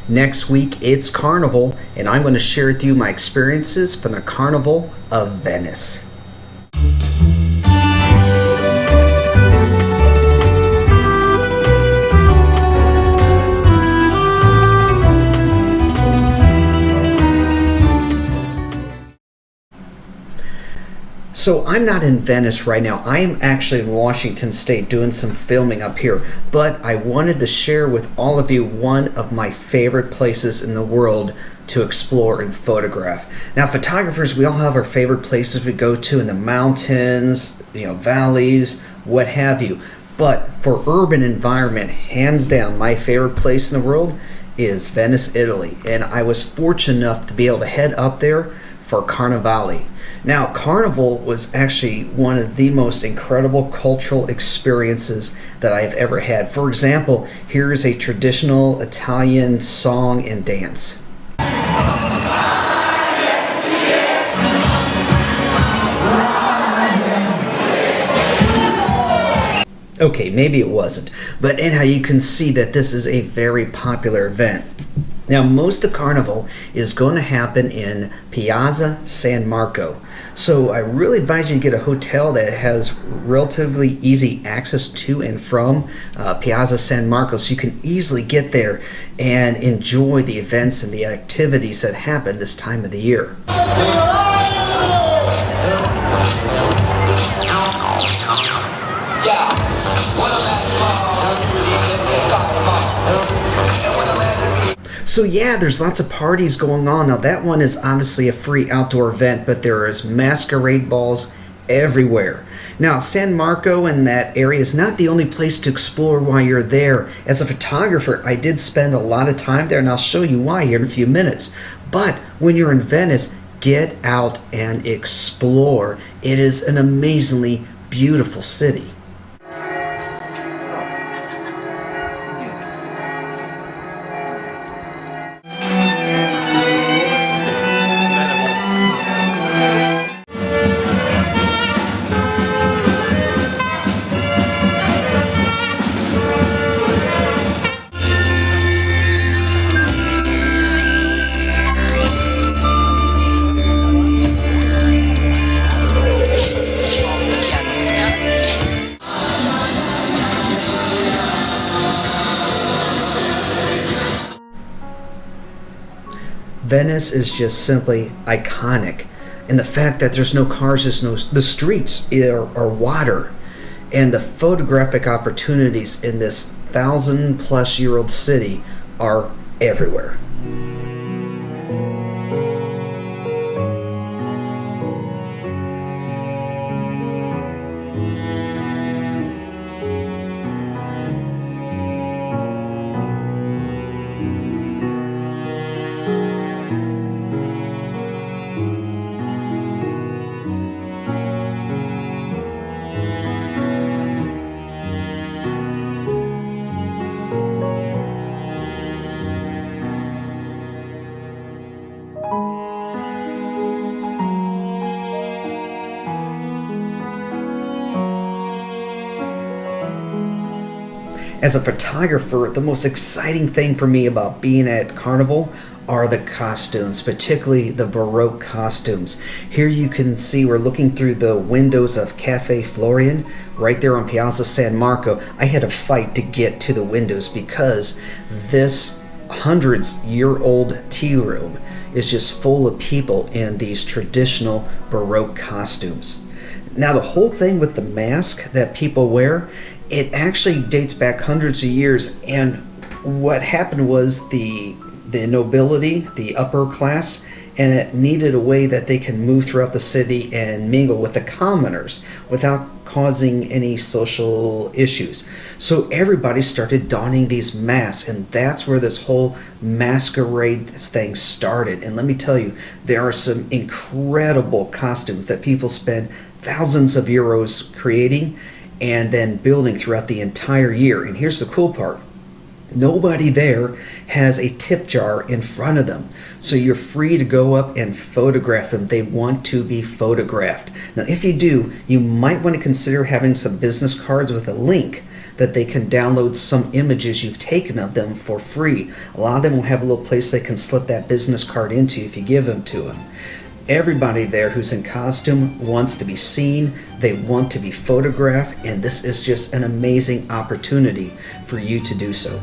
Next week, it's Carnival, and I'm going to share with you my experiences from the Carnival of Venice. So I'm not in Venice right now. I am actually in Washington State doing some filming up here, but I wanted to share with all of you one of my favorite places in the world to explore and photograph. Now, photographers, we all have our favorite places we go to in the mountains, valleys, what have you. But for urban environment, hands down, my favorite place in the world is Venice, Italy. And I was fortunate enough to be able to head up there for Carnivale. Now, Carnival was actually one of the most incredible cultural experiences that I've ever had. For example, here's a traditional Italian song and dance. Okay, maybe it wasn't, but anyhow, you can see that this is a very popular event. Now, most of Carnival is going to happen in Piazza San Marco. So I really advise you to get a hotel that has relatively easy access to and from Piazza San Marco, so you can easily get there and enjoy the events and the activities that happen this time of the year. So yeah, there's lots of parties going on. Now that one is obviously a free outdoor event, but there is masquerade balls everywhere. Now San Marco and that area is not the only place to explore while you're there. As a photographer, I did spend a lot of time there, and I'll show you why here in a few minutes. But when you're in Venice, get out and explore. It is an amazingly beautiful city. Venice is just simply iconic, and the fact that there's no cars, the streets are water, and the photographic opportunities in this 1,000-plus-year-old city are everywhere. As a photographer, the most exciting thing for me about being at Carnival are the costumes, particularly the Baroque costumes. Here you can see we're looking through the windows of Cafe Florian right there on Piazza San Marco. I had to fight to get to the windows because this hundreds-year-old tea room is just full of people in these traditional Baroque costumes. Now, the whole thing with the mask that people wear, it actually dates back hundreds of years, and what happened was the nobility, the upper class, and it needed a way that they can move throughout the city and mingle with the commoners without causing any social issues. So everybody started donning these masks, and that's where this whole masquerade thing started. And let me tell you, there are some incredible costumes that people spend thousands of euros creating and then building throughout the entire year. And here's the cool part. Nobody there has a tip jar in front of them. So you're free to go up and photograph them. They want to be photographed. Now, if you do, you might want to consider having some business cards with a link that they can download some images you've taken of them for free. A lot of them will have a little place they can slip that business card into if you give them to them. Everybody there who's in costume wants to be seen, they want to be photographed, and this is just an amazing opportunity for you to do so.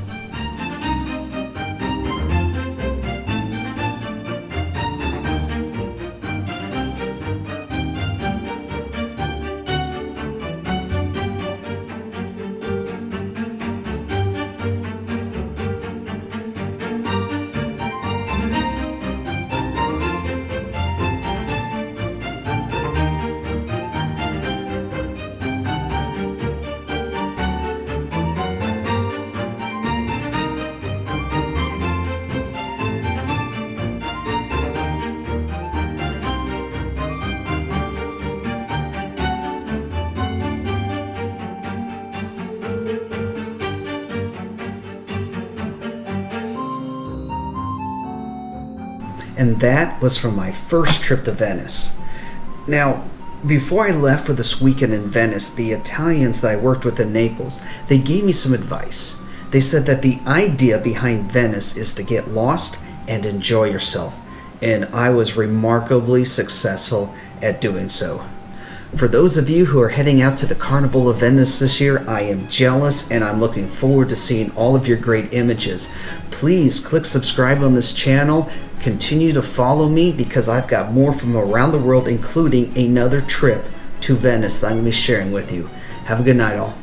And that was from my first trip to Venice. Now, before I left for this weekend in Venice, the Italians that I worked with in Naples, they gave me some advice. They said that the idea behind Venice is to get lost and enjoy yourself. And I was remarkably successful at doing so. For those of you who are heading out to the Carnival of Venice this year, I am jealous and I'm looking forward to seeing all of your great images. Please click subscribe on this channel. Continue to follow me because I've got more from around the world, including another trip to Venice that I'm going to be sharing with you. Have a good night, all.